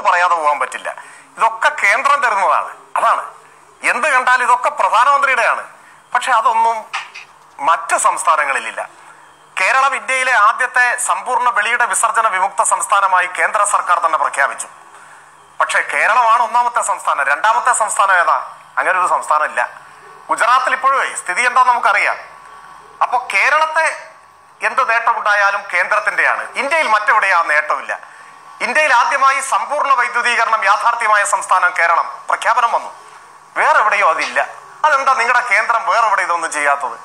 പറയാതെ പോകാൻ പറ്റില്ല. ഇതൊക്കെ കേന്ദ്രം തരുന്നതാണ്. അതാണ് എന്ത് കണ്ടാലും ഇതൊക്കെ പ്രധാനമന്ത്രിയുടെയാണ്. പക്ഷെ അതൊന്നും മറ്റ് സംസ്ഥാനങ്ങളിലില്ല. കേരളം ഇന്ത്യയിലെ ആദ്യത്തെ സമ്പൂർണ്ണ വെളിയുടെ വിസർജന വിമുക്ത സംസ്ഥാനമായി കേന്ദ്ര സർക്കാർ തന്നെ പ്രഖ്യാപിച്ചു. പക്ഷെ കേരളമാണ് ഒന്നാമത്തെ സംസ്ഥാനം. രണ്ടാമത്തെ സംസ്ഥാനം ഏതാ? അങ്ങനെ ഒരു സംസ്ഥാനം ഇല്ല. ഗുജറാത്തിൽ ഇപ്പോഴും സ്ഥിതി എന്താ നമുക്കറിയാം. അപ്പൊ കേരളത്തെ എന്ത് നേട്ടമുണ്ടായാലും കേന്ദ്രത്തിന്റെയാണ്. ഇന്ത്യയിൽ മറ്റെവിടെയാ നേട്ടമില്ല. ഇന്ത്യയിൽ ആദ്യമായി സമ്പൂർണ്ണ വൈദ്യുതീകരണം യാഥാർത്ഥ്യമായ സംസ്ഥാനം കേരളം. പ്രഖ്യാപനം വന്നു. വേറെ എവിടെയോ അതില്ല. അതെന്താ നിങ്ങളുടെ കേന്ദ്രം വേറെ എവിടെ ഇതൊന്നും ചെയ്യാത്തത്?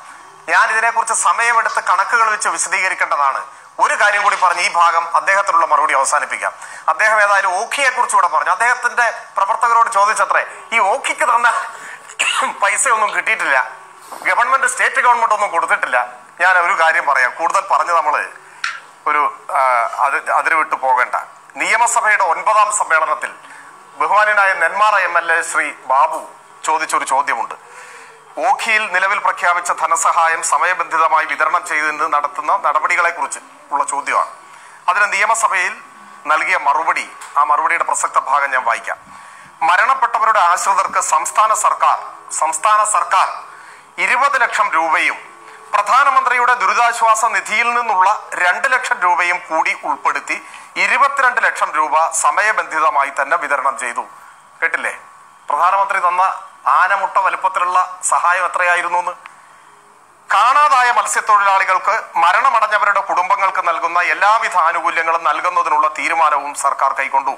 ഞാൻ ഇതിനെക്കുറിച്ച് സമയമെടുത്ത് കണക്കുകൾ വെച്ച് വിശദീകരിക്കേണ്ടതാണ്. ഒരു കാര്യം കൂടി പറഞ്ഞ് ഈ ഭാഗം അദ്ദേഹത്തിനുള്ള മറുപടി അവസാനിപ്പിക്കാം. അദ്ദേഹം ഏതായാലും ഓഖിയെ കുറിച്ച് കൂടെ പറഞ്ഞു. അദ്ദേഹത്തിന്റെ പ്രവർത്തകരോട് ചോദിച്ചത്രേ, ഈ ഓഖിക്ക് തന്ന പൈസയൊന്നും കിട്ടിയിട്ടില്ല, ഗവൺമെന്റ് സ്റ്റേറ്റ് ഗവൺമെന്റ് ഒന്നും കൊടുത്തിട്ടില്ല. ഞാൻ ഒരു കാര്യം പറയാം, കൂടുതൽ പറഞ്ഞ് നമ്മള് അതിന് വിട്ടു പോകേണ്ട. നിയമസഭയുടെ 9ാം സമ്മേളനത്തിൽ ബഹുമാന്യനായ നെന്മാറ MLA ശ്രീ ബാബു ചോദിച്ചൊരു ചോദ്യമുണ്ട്. ഓഖിയിൽ നിലവിൽ പ്രഖ്യാപിച്ച ധനസഹായം സമയബന്ധിതമായി വിതരണം ചെയ്തതിന് നടത്തുന്ന നടപടികളെ കുറിച്ച് ഉള്ള ചോദ്യമാണ്. അതിന് നിയമസഭയിൽ നൽകിയ മറുപടി, ആ മറുപടിയുടെ പ്രസക്ത ഭാഗം ഞാൻ വായിക്കാം. മരണപ്പെട്ടവരുടെ ആശ്രിതർക്ക് സംസ്ഥാന സർക്കാർ 20 ലക്ഷം രൂപയും പ്രധാനമന്ത്രിയുടെ ദുരിതാശ്വാസ നിധിയിൽ നിന്നുള്ള 2 ലക്ഷം രൂപയും കൂടി ഉൾപ്പെടുത്തി 22 ലക്ഷം രൂപ സമയബന്ധിതമായി തന്നെ വിതരണം ചെയ്തു. കേട്ടില്ലേ? പ്രധാനമന്ത്രി തന്ന ആനമുട്ട വലുപ്പത്തിലുള്ള സഹായം എത്രയായിരുന്നു എന്ന്. കാണാതായ മത്സ്യത്തൊഴിലാളികൾക്ക്, മരണമടഞ്ഞവരുടെ കുടുംബങ്ങൾക്ക് നൽകുന്ന എല്ലാവിധ ആനുകൂല്യങ്ങളും നൽകുന്നതിനുള്ള തീരുമാനവും സർക്കാർ കൈക്കൊണ്ടു.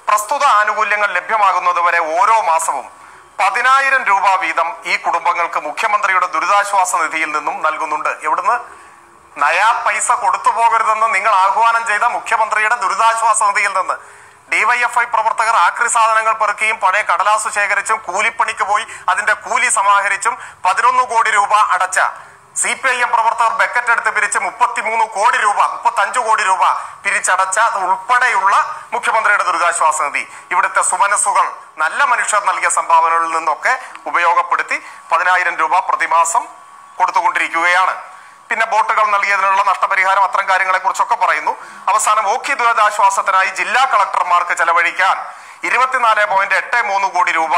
പ്രസ്തുത ആനുകൂല്യങ്ങൾ ലഭ്യമാകുന്നതുവരെ ഓരോ മാസവും 10,000 രൂപ വീതം ഈ കുടുംബങ്ങൾക്ക് മുഖ്യമന്ത്രിയുടെ ദുരിതാശ്വാസ നിധിയിൽ നിന്നും നൽകുന്നുണ്ട്. എവിടുന്ന്? നയാ പൈസ കൊടുത്തു പോകരുതെന്ന് നിങ്ങൾ ആഹ്വാനം ചെയ്ത മുഖ്യമന്ത്രിയുടെ ദുരിതാശ്വാസ നിധിയിൽ നിന്ന്. DYFI പ്രവർത്തകർ ആക്രി സാധനങ്ങൾ പെറുക്കിയും പഴയ കടലാസ് ശേഖരിച്ചും കൂലിപ്പണിക്ക് പോയി അതിന്റെ കൂലി സമാഹരിച്ചും 11 കോടി രൂപ അടച്ച CPIM പ്രവർത്തകർ ബക്കറ്റ് എടുത്ത് പിരിച്ച് 33 കോടി രൂപ 35 കോടി രൂപ പിരിച്ചടച്ച ഉൾപ്പെടെയുള്ള മുഖ്യമന്ത്രിയുടെ ദുരിതാശ്വാസ നിധി ഇവിടുത്തെ സുമനസ്സുകൾ, നല്ല മനുഷ്യർ നൽകിയ സംഭാവനകളിൽ നിന്നൊക്കെ ഉപയോഗപ്പെടുത്തി 10,000 രൂപ പ്രതിമാസം കൊടുത്തുകൊണ്ടിരിക്കുകയാണ്. പിന്നെ ബോട്ടുകൾ നൽകിയതിനുള്ള നഷ്ടപരിഹാരം, അത്തരം കാര്യങ്ങളെ കുറിച്ചൊക്കെ പറയുന്നു. അവസാനം ഓഖി ദുരിതാശ്വാസത്തിനായി ജില്ലാ കളക്ടർമാർക്ക് ചെലവഴിക്കാൻ 24.83 കോടി രൂപ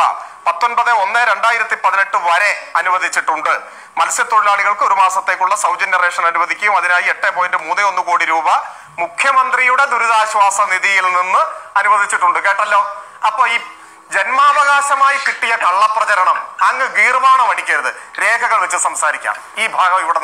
19/1/2018 വരെ അനുവദിച്ചിട്ടുണ്ട്. മത്സ്യത്തൊഴിലാളികൾക്ക് ഒരു മാസത്തേക്കുള്ള സൗജന്യ റേഷൻ അനുവദിക്കുകയും അതിനായി 8.31 കോടി രൂപ മുഖ്യമന്ത്രിയുടെ ദുരിതാശ്വാസ നിധിയിൽ നിന്ന് അനുവദിച്ചിട്ടുണ്ട്. കേട്ടല്ലോ? അപ്പൊ ഈ ജന്മാവകാശമായി കിട്ടിയ കള്ളപ്രചരണം അങ്ങ് ഗീർവാണം അടിക്കരുത്. രേഖകൾ വെച്ച് സംസാരിക്കാം. ഈ ഭാഗം ഇവിടെ